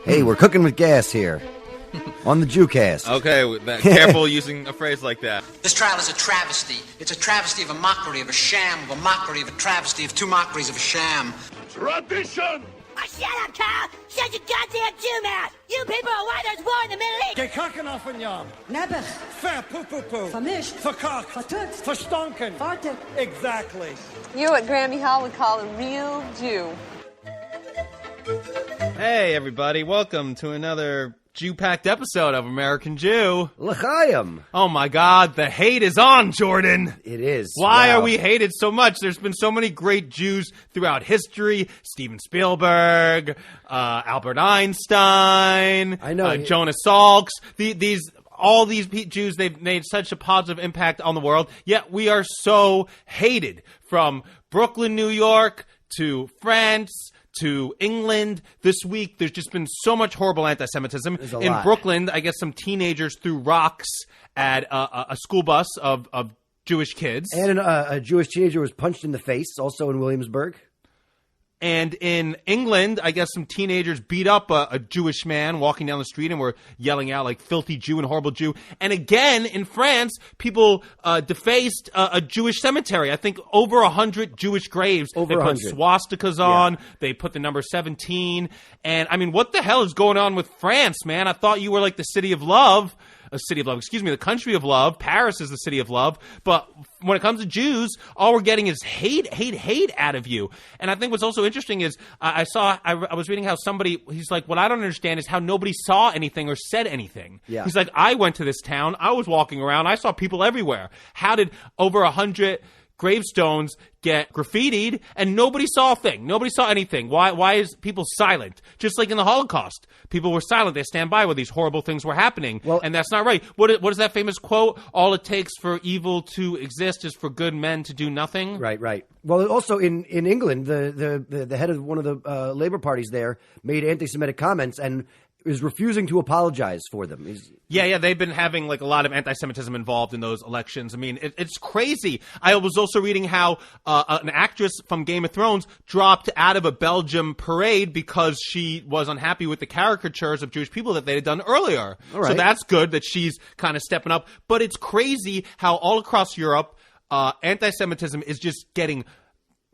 Hey, we're cooking with gas here on the Jewcast. Okay, careful using a phrase like that. This trial is a travesty. It's a travesty of a mockery, of a sham, of a mockery, of a travesty, of two mockeries, of a sham. Tradition! Oh, shut up, Carl! Shut your goddamn Jew mouth! You people are why there's war in the Middle East! Gekakken af een jam. Nebbig. Verpoepoepoe. Vermischt. Verkakt. Vertut. Verstonken. Fartig. Exactly. You're what Grammy Hall would call a real Jew. Hey, everybody. Welcome to another Jew-packed episode of American Jew. L'chaim. Oh, my God. The hate is on, Jordan. It is. Why Wow. are we hated so much? There's been so many great Jews throughout history. Steven Spielberg, Albert Einstein, I know. Jonas Salks. All these Jews, they've made such a positive impact on the world, yet we are so hated. From Brooklyn, New York, to France, to England. This week, there's just been so much horrible anti-Semitism. In lot. Brooklyn, I guess some teenagers threw rocks at a school bus of Jewish kids. And a Jewish teenager was punched in the face, also in Williamsburg. And in England, I guess some teenagers beat up a Jewish man walking down the street and were yelling out like filthy Jew and horrible Jew. And again, in France, people defaced a Jewish cemetery. I think over 100 Jewish graves. Over they put 100. swastikas on. They put the number 17. And I mean, what the hell is going on with France, man? I thought you were like the city of love. The country of love. Paris is the city of love. But when it comes to Jews, all we're getting is hate out of you. And I think what's also interesting is I was reading how he's like, what I don't understand is how nobody saw anything or said anything. Yeah. He's like, I went to this town. I was walking around. I saw people everywhere. How did over 100 gravestones get graffitied and nobody saw a thing? Nobody saw anything. Why is people silent? Just like in the Holocaust, people were silent. They stand by where these horrible things were happening. Well, and that's not right. What is that famous quote? All it takes for evil to exist is for good men to do nothing. Right. Well, also in England, the head of one of the Labour parties there made anti-Semitic comments and is refusing to apologize for them. Yeah, they've been having like a lot of anti-Semitism involved in those elections. I mean, it's crazy. I was also reading how an actress from Game of Thrones dropped out of a Belgium parade because she was unhappy with the caricatures of Jewish people that they had done earlier. All right. So that's good that she's kind of stepping up. But it's crazy how all across Europe, anti-Semitism is just getting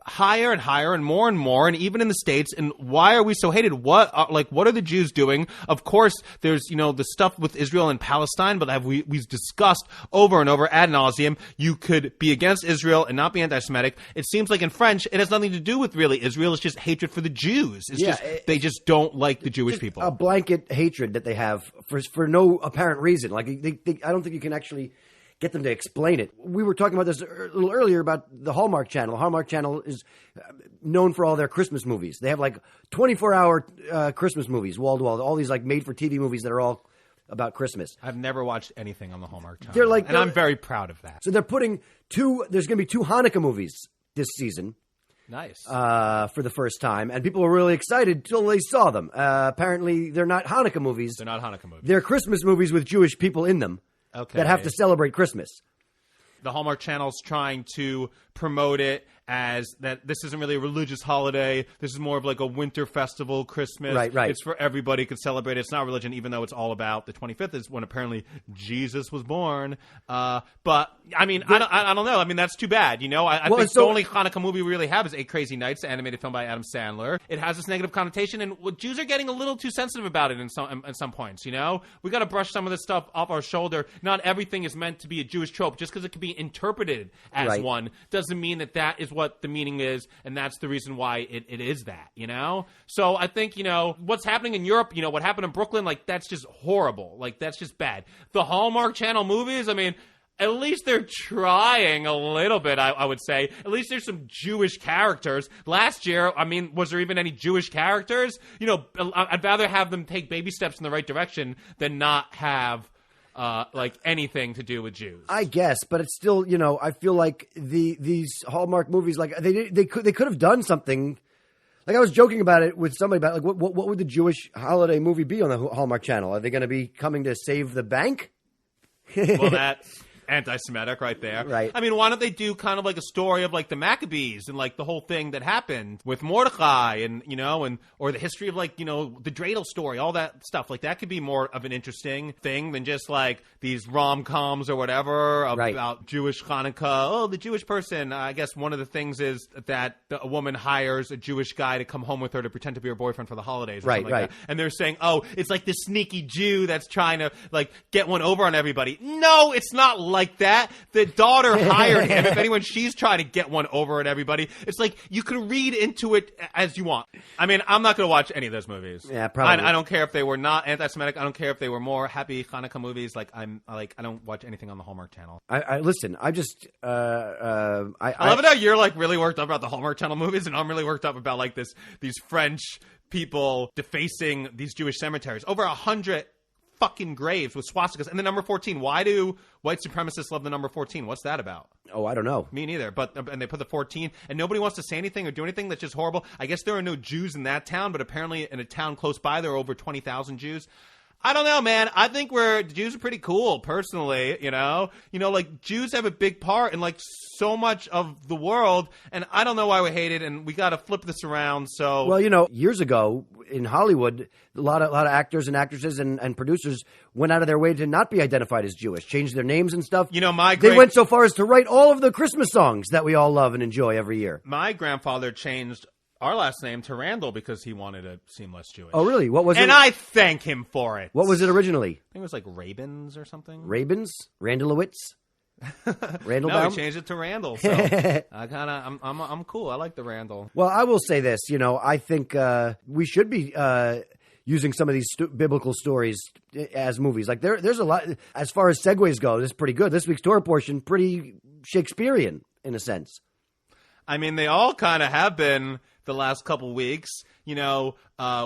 higher and higher and more, and even in the States. And why are we so hated? What are the Jews doing? Of course, there's, the stuff with Israel and Palestine, but we've discussed over and over ad nauseum. You could be against Israel and not be anti-Semitic. It seems like in French, it has nothing to do with really Israel. It's just hatred for the Jews. They just don't like the Jewish people. A blanket hatred that they have for no apparent reason. Like I don't think you can actually get them to explain it. We were talking about this a little earlier about the Hallmark Channel. Hallmark Channel is known for all their Christmas movies. They have like 24-hour Christmas movies, wall to wall. All these like made-for-TV movies that are all about Christmas. I've never watched anything on the Hallmark Channel. And I'm very proud of that. So they're putting there's going to be 2 Hanukkah movies this season. Nice. For the first time. And people were really excited till they saw them. Apparently, they're not Hanukkah movies. They're not Hanukkah movies. They're Christmas movies with Jewish people in them. Okay. That have to celebrate Christmas. The Hallmark Channel's trying to promote it as that this isn't really a religious holiday. This is more of like a winter festival, Christmas. Right. It's for everybody who can celebrate it. It's not religion, even though it's all about the 25th is when apparently Jesus was born. But I mean, I don't know. I mean, that's too bad. I think the only Hanukkah movie we really have is Eight Crazy Nights, the animated film by Adam Sandler. It has this negative connotation, and Jews are getting a little too sensitive about it in some points. We got to brush some of this stuff off our shoulder. Not everything is meant to be a Jewish trope. Just because it can be interpreted as one doesn't mean that is what the meaning is, and that's the reason why it is that, So I think, what's happening in Europe, what happened in Brooklyn, like, that's just horrible. Like, that's just bad. The Hallmark Channel movies, I mean, at least they're trying a little bit, I would say. At least there's some Jewish characters. Last year, I mean, was there even any Jewish characters? I'd rather have them take baby steps in the right direction than not have anything to do with Jews. I guess, but it's still, I feel like these Hallmark movies, like they could have done something. Like I was joking about it with somebody about like what would the Jewish holiday movie be on the Hallmark Channel? Are they going to be coming to save the bank? Well, anti-Semitic right there. Right. I mean, why don't they do kind of like a story of like the Maccabees and like the whole thing that happened with Mordecai and, you know, and or the history of like, you know, the dreidel story, all that stuff. Like that could be more of an interesting thing than just like these rom-coms or whatever about Jewish Hanukkah. Oh, the Jewish person. I guess one of the things is that a woman hires a Jewish guy to come home with her to pretend to be her boyfriend for the holidays. Or something like that. And they're saying, oh, it's like this sneaky Jew that's trying to like get one over on everybody. No, it's not like that. The daughter hired him. If anyone, she's trying to get one over on everybody. It's like you can read into it as you want. I mean, I'm not going to watch any of those movies. Yeah, probably. I don't care if they were not anti-Semitic. I don't care if they were more happy Hanukkah movies. Like I don't watch anything on the Hallmark Channel. I listen. I just I love it how you're like really worked up about the Hallmark Channel movies, and I'm really worked up about like these French people defacing these Jewish cemeteries. Over 100 fucking graves with swastikas. And the number 14. Why do white supremacists love the number 14? What's that about? Oh, I don't know. Me neither. And they put the 14, and nobody wants to say anything or do anything. That's just horrible. I guess there are no Jews in that town, but apparently in a town close by there are over 20,000 Jews. I don't know, man. I think Jews are pretty cool, personally, you know? You know, like, Jews have a big part in, like, so much of the world, and I don't know why we hate it, and we got to flip this around, so... Well, you know, years ago in Hollywood, a lot of actors and actresses and producers went out of their way to not be identified as Jewish, changed their names and stuff. You know, They went so far as to write all of the Christmas songs that we all love and enjoy every year. My grandfather changed our last name to Randall because he wanted to seem less Jewish. Oh, really? What was it? And I thank him for it. What was it originally? I think it was like Rabins or something. Rabins? Randallowitz? Randall No, Baum? he changed it to Randall. So I'm cool. I like the Randall. Well, I will say this. You know, I think we should be using some of these biblical stories as movies. Like there's a lot. As far as segues go, this is pretty good. This week's Torah portion, pretty Shakespearean in a sense. I mean, they all kind of have been the last couple weeks. You know,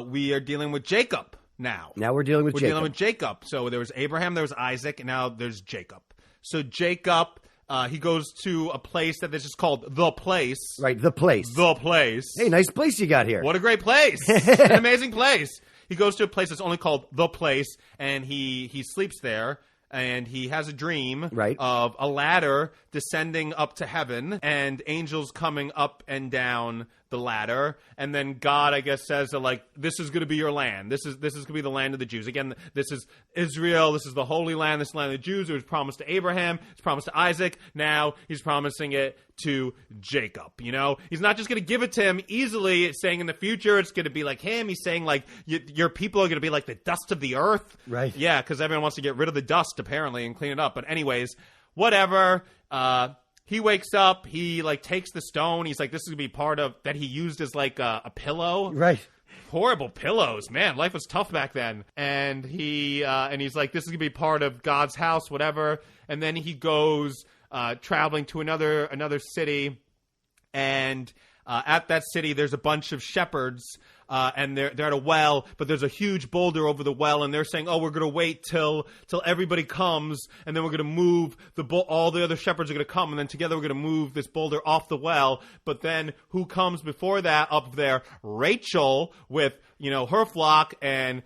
we are dealing with Jacob now. Now we're dealing with Jacob. Dealing with Jacob. So there was Abraham, there was Isaac, and now there's Jacob. So Jacob, he goes to a place that is just called The Place. Right, The Place. The Place. Hey, nice place you got here. What a great place. An amazing place. He goes to a place that's only called The Place, and he sleeps there. And he has a dream of a ladder descending up to heaven and angels coming up and down the ladder. And then God, I guess, says that, like, this is going to be your land. This is going to be the land of the Jews. Again, this is Israel. This is the Holy Land. This is the land of the Jews. It was promised to Abraham. It's promised to Isaac. Now he's promising it to Jacob. You know, he's not just going to give it to him easily. It's saying in the future it's going to be like him. He's saying, like, your people are going to be like the dust of the earth. Right. Yeah, because everyone wants to get rid of the dust, apparently, and clean it up. But anyways, whatever. He wakes up. He, like, takes the stone. He's like, this is going to be part of that he used as, like, a pillow. Right. Horrible pillows, man. Life was tough back then. And he's like, this is going to be part of God's house, whatever. And then he goes traveling to another city. And at that city, there's a bunch of shepherds. And they're at a well, but there's a huge boulder over the well, and they're saying, "Oh, we're going to wait till everybody comes, and then we're going to move all the other shepherds are going to come, and then together we're going to move this boulder off the well." But then who comes before that up there? Rachel with, you know, her flock, and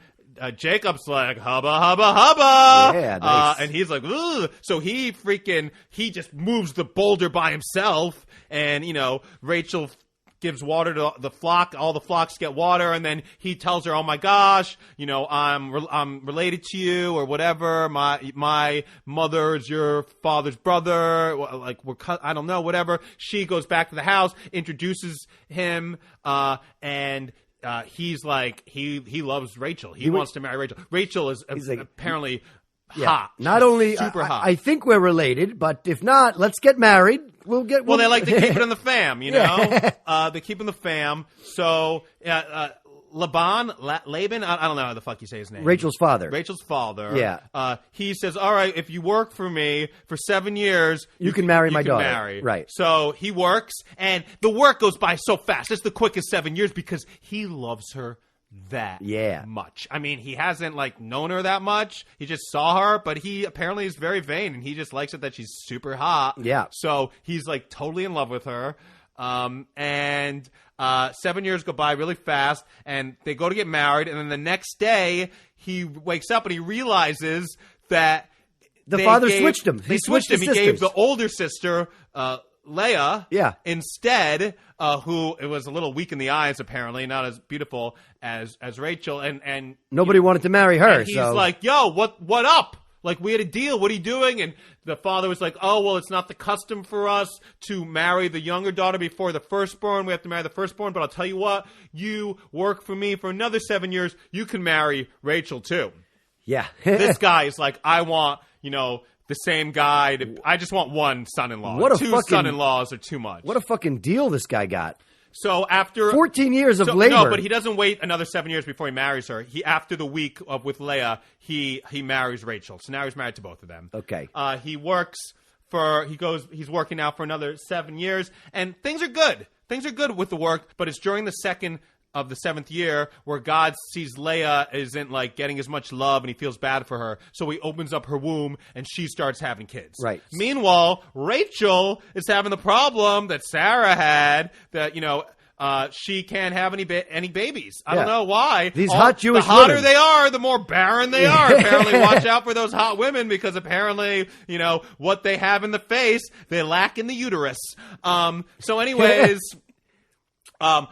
Jacob's like, hubba, hubba, hubba. Yeah, nice. And he's like, ugh. So he just moves the boulder by himself, and, you know, Rachel gives water to the flock. All the flocks get water, and then he tells her, "Oh my gosh, you know, I'm related to you, or whatever. My mother is your father's brother. Like I don't know, whatever." She goes back to the house, introduces him, and he's like, he loves Rachel. He wants to marry Rachel. Rachel is apparently hot. Not She's only super hot. I think we're related, but if not, let's get married. Well, they like to keep it in the fam, you know? They keep it in the fam. So, Laban, I don't know how the fuck you say his name. Rachel's father. Yeah. He says, all right, if you work for me for 7 years, you can marry my daughter. Marry. Right. So he works, and the work goes by so fast. It's the quickest 7 years because he loves her that much. I mean, he hasn't, like, known her that much. He just saw her, but he apparently is very vain, and he just likes it that she's super hot. Yeah. So he's, like, totally in love with her. And 7 years go by really fast, and they go to get married, and then the next day he wakes up and he realizes that The father switched him. He switched his him. sisters. He gave the older sister, Leia, Yeah. instead, who it was a little weak in the eyes, apparently, not as beautiful as Rachel, and Nobody wanted to marry her. and he's so like, "Yo, what up? Like, we had a deal. What are you doing?" And the father was like, "Oh, well, it's not the custom for us to marry the younger daughter before the firstborn. We have to marry the firstborn. But I'll tell you what, you work for me for another 7 years. You can marry Rachel too." yeah, This guy is like, I want, the same guy. I just want one son-in-law. What a Two fucking- son-in-laws are too much. what a fucking deal this guy got. So after 14 years of so, labor. No, but he doesn't wait another 7 years before he marries her. After the week with Leia, he marries Rachel. So now he's married to both of them. Okay. He's working now for another 7 years, and things are good. Things are good with the work, but it's during the second of the 7th year where God sees Leia isn't like getting as much love and he feels bad for her. So he opens up her womb and she starts having kids. Right. Meanwhile, Rachel is having the problem that Sarah had that, she can't have any babies. I don't know why. These hot Jewish The hotter women. they are, the more barren they are. Apparently, watch out for those hot women because apparently, what they have in the face, they lack in the uterus. So anyways...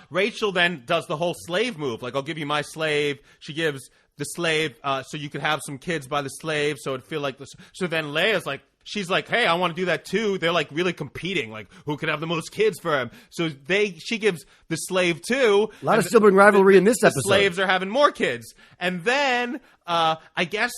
Rachel then does the whole slave move. Like, I'll give you my slave. She gives the slave so you could have some kids by the slave. So it'd feel like this. So then Leia's like, she's like, hey, I want to do that too. They're like really competing. Like, who could have the most kids for him? So she gives the slave too. A lot of sibling rivalry in this episode. The slaves are having more kids. And then I guess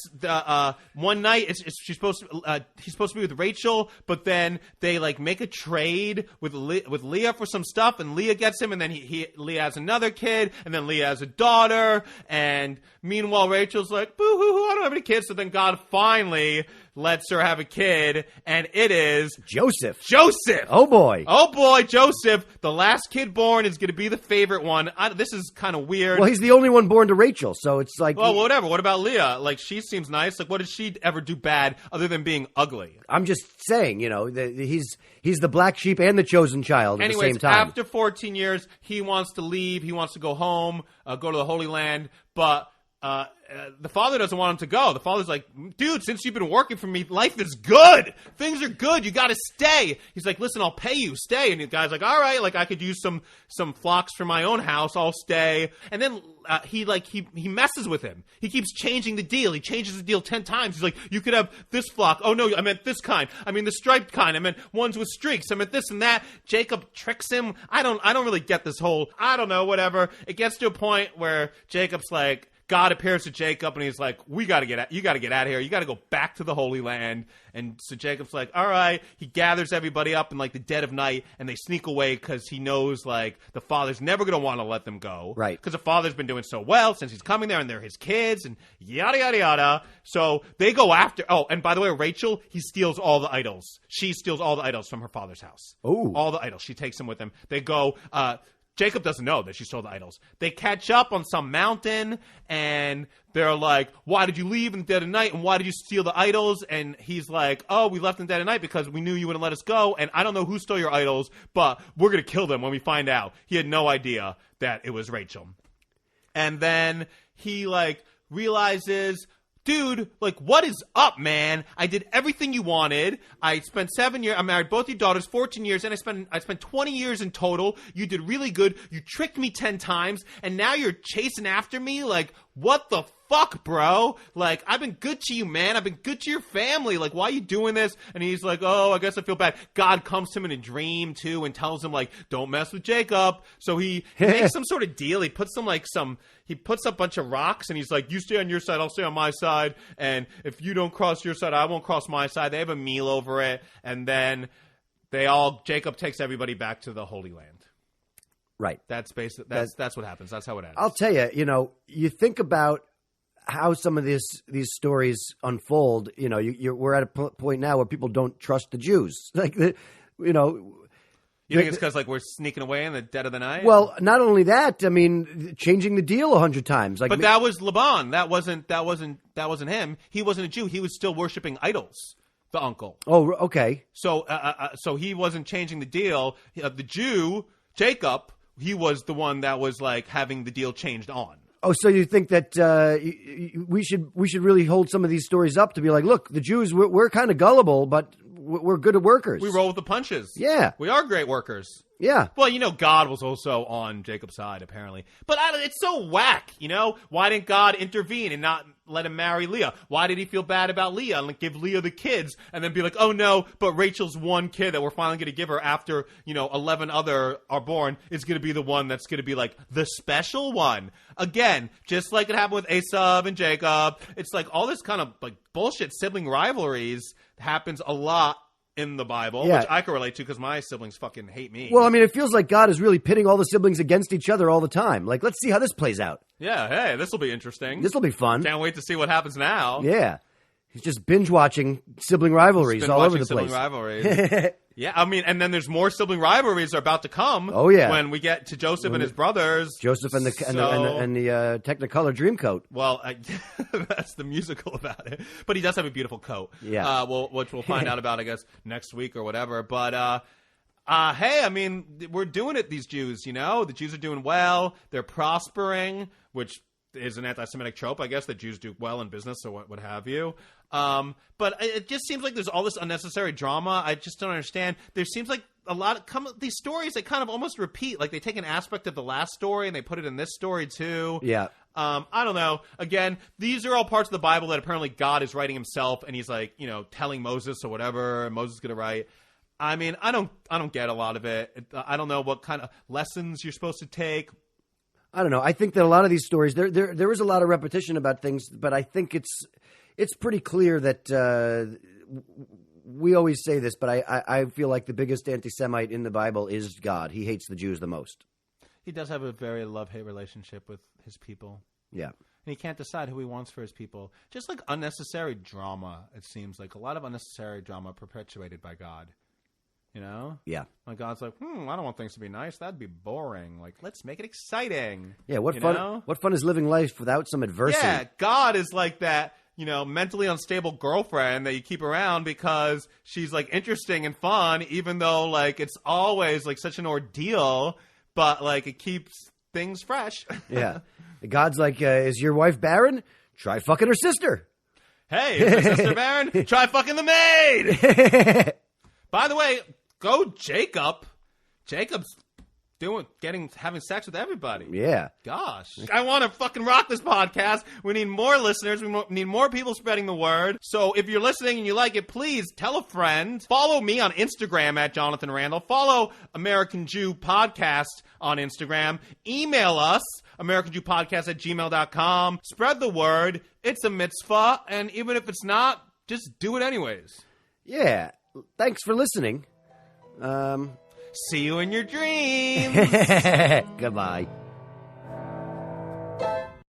one night he's supposed to be with Rachel, but then they like make a trade with Leah for some stuff, and Leah gets him, and then Leah has another kid, and then Leah has a daughter, and meanwhile Rachel's like, boo hoo hoo, I don't have any kids. So then God finally lets her have a kid, and it is Joseph. Oh boy, Joseph. The last kid born is going to be the favorite one. This is kind of weird. Well, he's the only one born to Rachel, so it's like... Well, whatever. What about Leah? Like, she seems nice. Like, what did she ever do bad other than being ugly? I'm just saying, he's the black sheep and the chosen child at the same time. After 14 years, he wants to leave. He wants to go home, go to the Holy Land, but... the father doesn't want him to go. The father's like, dude, since you've been working for me, life is good. Things are good. You got to stay. He's like, listen, I'll pay you. Stay. And the guy's like, all right, like I could use some flocks for my own house. I'll stay. And then he messes with him. He keeps changing the deal. He changes the deal 10 times. He's like, you could have this flock. Oh, no, I meant this kind. I mean the striped kind. I meant ones with streaks. I meant this and that. Jacob tricks him. I don't really get this whole, I don't know, whatever. It gets to a point where Jacob's like, God appears to Jacob and he's like, you got to get out of here. You got to go back to the Holy Land. And so Jacob's like, all right. He gathers everybody up in like the dead of night and they sneak away because he knows like the father's never going to want to let them go. Right. Because the father's been doing so well since he's coming there and they're his kids and yada, yada, yada. So they go after. Oh, and by the way, Rachel, he steals all the idols. She steals all the idols from her father's house. Oh. All the idols. She takes them with them. They go, Jacob doesn't know that she stole the idols. They catch up on some mountain, and they're like, why did you leave in the dead of night, and why did you steal the idols? And he's like, oh, we left in the dead of night because we knew you wouldn't let us go, and I don't know who stole your idols, but we're going to kill them when we find out. He had no idea that it was Rachel. And then he, like, realizes... Dude, like, what is up, man? I did everything you wanted. I spent 7 years. I married both your daughters, 14 years, and I spent 20 years in total. You did really good. You tricked me 10 times, and now you're chasing after me? Like, what the fuck, bro? Like, I've been good to you, man. I've been good to your family. Like, why are you doing this? And he's like, oh, I guess I feel bad. God comes to him in a dream, too, and tells him, like, don't mess with Jacob. So he makes some sort of deal. He puts He puts up a bunch of rocks, and he's like, you stay on your side, I'll stay on my side, and if you don't cross your side, I won't cross my side. They have a meal over it, and then Jacob takes everybody back to the Holy Land. Right. That's what happens. That's how it ends. I'll tell you, you think about how some of these stories unfold. We're at a point now where people don't trust the Jews. Like, You think it's because like we're sneaking away in the dead of the night? Well, not only that, I mean, changing the deal 100 times. Like, but that was Laban. That wasn't him. He wasn't a Jew. He was still worshiping idols. The uncle. Oh, okay. So he wasn't changing the deal. The Jew, Jacob, he was the one that was like having the deal changed on. Oh, so you think that we should really hold some of these stories up to be like, look, the Jews, we're kind of gullible, but we're good at workers. We roll with the punches. Yeah. We are great workers. Yeah. Well, God was also on Jacob's side, apparently. But it's so whack, Why didn't God intervene and not let him marry Leah? Why did he feel bad about Leah and give Leah the kids and then be like, oh, no, but Rachel's one kid that we're finally going to give her after, 11 other are born is going to be the one that's going to be like the special one. Again, just like it happened with Esav and Jacob, it's like all this kind of like bullshit sibling rivalries happens a lot in the Bible, which I can relate to because my siblings fucking hate me. Well, I mean, it feels like God is really pitting all the siblings against each other all the time. Like, let's see how this plays out. Yeah, hey, this will be interesting. This will be fun. Can't wait to see what happens now. Yeah. He's just binge-watching sibling rivalries all over the place. Sibling rivalries. Yeah, I mean, and then there's more sibling rivalries are about to come. Oh, yeah. When we get to Joseph and his brothers. Joseph and the Technicolor Dreamcoat. Well, that's the musical about it. But he does have a beautiful coat. Yeah. Which we'll find out about, I guess, next week or whatever. But, hey, I mean, we're doing it, these Jews, The Jews are doing well. They're prospering, which is an anti-Semitic trope, I guess, that Jews do well in business or what have you. But it just seems like there's all this unnecessary drama. I just don't understand. There seems like a lot of these stories, they kind of almost repeat. Like they take an aspect of the last story and they put it in this story too. Yeah. I don't know. Again, these are all parts of the Bible that apparently God is writing himself and he's like, telling Moses or whatever, and Moses is going to write. I mean, I don't get a lot of it. I don't know what kind of lessons you're supposed to take. I don't know. I think that a lot of these stories, there is a lot of repetition about things, but I think it's pretty clear that we always say this, but I feel like the biggest anti-Semite in the Bible is God. He hates the Jews the most. He does have a very love-hate relationship with his people. Yeah. And he can't decide who he wants for his people. Just like unnecessary drama, it seems like a lot of unnecessary drama perpetuated by God. Yeah. Like God's like, I don't want things to be nice. That'd be boring. Like, let's make it exciting. Yeah, what fun is living life without some adversity? Yeah, God is like that, mentally unstable girlfriend that you keep around because she's like interesting and fun, even though like it's always like such an ordeal, but like it keeps things fresh. Yeah. God's like, is your wife barren? Try fucking her sister. Hey, is my sister barren? Try fucking the maid. By the way, go Jacob. Jacob's having sex with everybody. Yeah. Gosh. I want to fucking rock this podcast. We need more listeners. We need more people spreading the word. So if you're listening and you like it, please tell a friend. Follow me on Instagram at Jonathan Randall. Follow American Jew Podcast on Instagram. Email us, AmericanJewPodcast@gmail.com. Spread the word. It's a mitzvah. And even if it's not, just do it anyways. Yeah. Thanks for listening. See you in your dreams. Goodbye.